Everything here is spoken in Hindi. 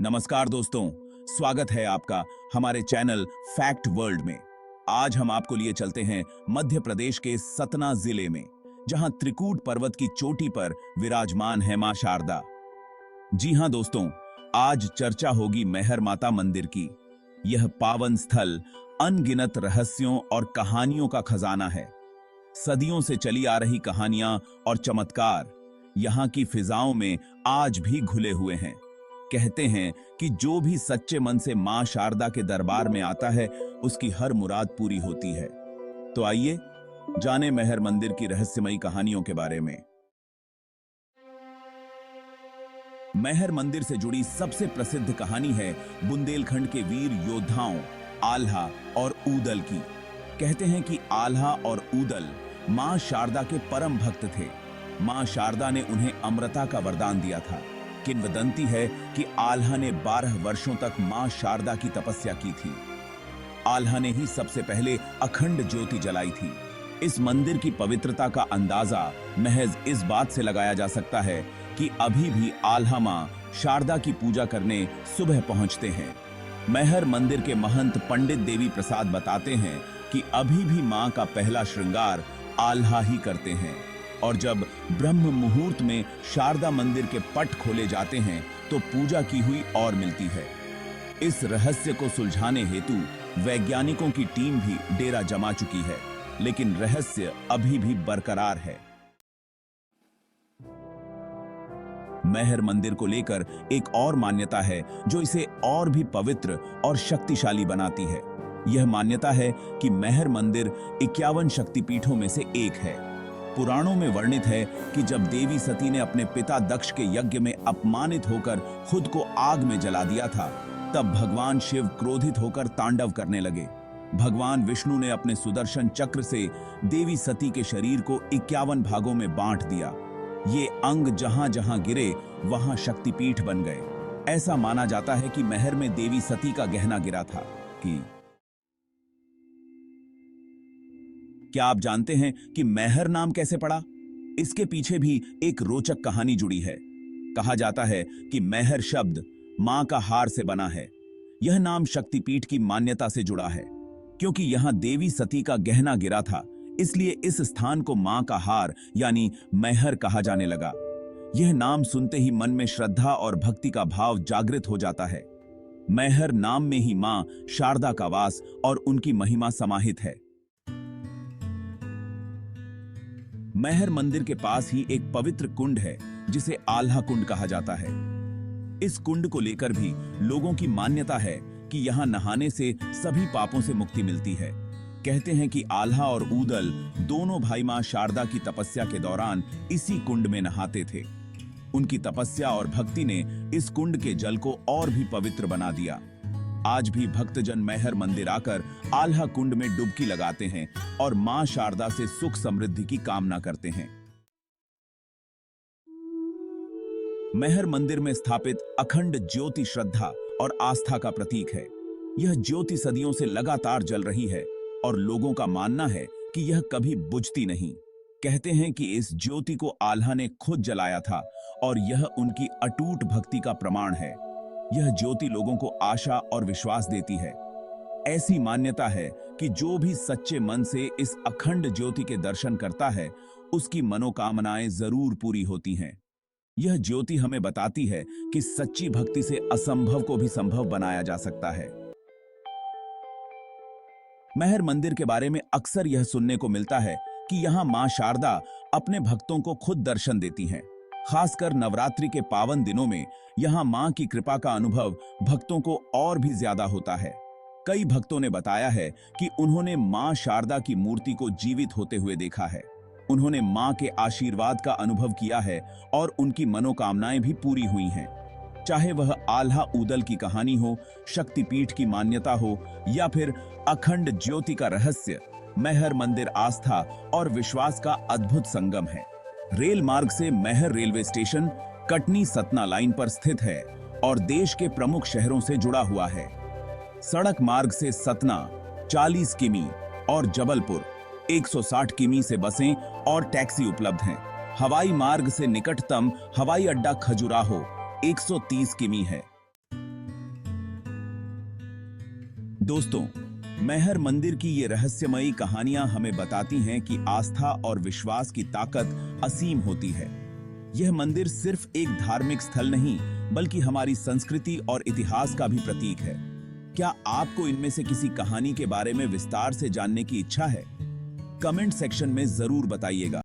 नमस्कार दोस्तों, स्वागत है आपका हमारे चैनल फैक्ट वर्ल्ड में। आज हम आपको लिए चलते हैं मध्य प्रदेश के सतना जिले में, जहां त्रिकूट पर्वत की चोटी पर विराजमान है मां शारदा। जी हां दोस्तों, आज चर्चा होगी मैहर माता मंदिर की। यह पावन स्थल अनगिनत रहस्यों और कहानियों का खजाना है। सदियों से चली आ रही कहानियां और चमत्कार यहां की फिजाओं में आज भी घुले हुए हैं। कहते हैं कि जो भी सच्चे मन से मां शारदा के दरबार में आता है, उसकी हर मुराद पूरी होती है। तो आइए जाने मैहर मंदिर की रहस्यमयी कहानियों के बारे में। मैहर मंदिर से जुड़ी सबसे प्रसिद्ध कहानी है बुंदेलखंड के वीर योद्धाओं आल्हा और ऊदल की। कहते हैं कि आल्हा और ऊदल मां शारदा के परम भक्त थे। मां शारदा ने उन्हें अमृता का वरदान दिया था। किंवदंती है कि आल्हा ने 12 वर्षों तक मां शारदा की तपस्या की थी। आल्हा ने ही सबसे पहले अखंड ज्योति जलाई थी। इस मंदिर की पवित्रता का अंदाजा महज इस बात से लगाया जा सकता है कि अभी भी आल्हा मां शारदा की पूजा करने सुबह पहुंचते हैं। मैहर मंदिर के महंत पंडित देवी प्रसाद बताते हैं कि अभी भी मां का पहला श्रृंगार आल्हा ही करते हैं, और जब ब्रह्म मुहूर्त में शारदा मंदिर के पट खोले जाते हैं तो पूजा की हुई और मिलती है। इस रहस्य को सुलझाने हेतु वैज्ञानिकों की टीम भी डेरा जमा चुकी है, लेकिन रहस्य अभी भी बरकरार है। मैहर मंदिर को लेकर एक और मान्यता है जो इसे और भी पवित्र और शक्तिशाली बनाती है। यह मान्यता है कि मैहर मंदिर 51 शक्तिपीठों में से एक है। पुराणों में वर्णित है कि जब देवी सती ने अपने पिता दक्ष के यज्ञ में अपमानित होकर खुद को आग में जला दिया था, तब भगवान शिव क्रोधित होकर तांडव करने लगे। भगवान विष्णु ने अपने सुदर्शन चक्र से देवी सती के शरीर को 51 भागों में बांट दिया। ये अंग जहां जहां गिरे वहां शक्तिपीठ बन गए। ऐसा माना जाता है कि मैहर में देवी सती का गहना गिरा था। क्या आप जानते हैं कि मैहर नाम कैसे पड़ा? इसके पीछे भी एक रोचक कहानी जुड़ी है। कहा जाता है कि मैहर शब्द मां का हार से बना है। यह नाम शक्तिपीठ की मान्यता से जुड़ा है। क्योंकि यहां देवी सती का गहना गिरा था, इसलिए इस स्थान को मां का हार यानी मैहर कहा जाने लगा। यह नाम सुनते ही मन में श्रद्धा और भक्ति का भाव जागृत हो जाता है। मैहर नाम में ही मां शारदा का वास और उनकी महिमा समाहित है। मैहर मंदिर के पास ही एक पवित्र कुंड है जिसे आल्हा कुंड कहा जाता है। इस कुंड को लेकर भी लोगों की मान्यता है कि यहां नहाने से सभी पापों से मुक्ति मिलती है। कहते हैं कि आल्हा और ऊदल दोनों भाई मां शारदा की तपस्या के दौरान इसी कुंड में नहाते थे। उनकी तपस्या और भक्ति ने इस कुंड के जल को और भी पवित्र बना दिया। आज भी भक्तजन मैहर मंदिर आकर आल्हा कुंड में डुबकी लगाते हैं और मां शारदा से सुख समृद्धि की कामना करते हैं। मैहर मंदिर में स्थापित अखंड ज्योति श्रद्धा और आस्था का प्रतीक है। यह ज्योति सदियों से लगातार जल रही है और लोगों का मानना है कि यह कभी बुझती नहीं। कहते हैं कि इस ज्योति को आल्हा ने खुद जलाया था और यह उनकी अटूट भक्ति का प्रमाण है। यह ज्योति लोगों को आशा और विश्वास देती है। ऐसी मान्यता है कि जो भी सच्चे मन से इस अखंड ज्योति के दर्शन करता है, उसकी मनोकामनाएं जरूर पूरी होती हैं। यह ज्योति हमें बताती है कि सच्ची भक्ति से असंभव को भी संभव बनाया जा सकता है। मैहर मंदिर के बारे में अक्सर यह सुनने को मिलता है कि यहां मां शारदा अपने भक्तों को खुद दर्शन देती हैं। खासकर नवरात्रि के पावन दिनों में यहां मां की कृपा का अनुभव भक्तों को और भी ज्यादा होता है। कई भक्तों ने बताया है कि उन्होंने मां शारदा की मूर्ति को जीवित होते हुए देखा है। उन्होंने मां के आशीर्वाद का अनुभव किया है और उनकी मनोकामनाएं भी पूरी हुई हैं। चाहे वह आल्हा ऊदल की कहानी हो, शक्तिपीठ की मान्यता हो या फिर अखंड ज्योति का रहस्य, मैहर मंदिर आस्था और विश्वास का अद्भुत संगम है। रेल मार्ग से Maihar railway station Katni Satna line पर स्थित है और देश के प्रमुख शहरों से जुड़ा हुआ है। सड़क मार्ग से सतना 40 किमी और जबलपुर 160 किमी से बसें और टैक्सी उपलब्ध हैं। हवाई मार्ग से निकटतम हवाई अड्डा खजुराहो 130 किमी है। दोस्तों, मैहर मंदिर की ये रहस्यमयी कहानियां हमें बताती हैं कि आस्था और विश्वास की ताकत असीम होती है। यह मंदिर सिर्फ एक धार्मिक स्थल नहीं, बल्कि हमारी संस्कृति और इतिहास का भी प्रतीक है। क्या आपको इनमें से किसी कहानी के बारे में विस्तार से जानने की इच्छा है? कमेंट सेक्शन में जरूर बताइएगा।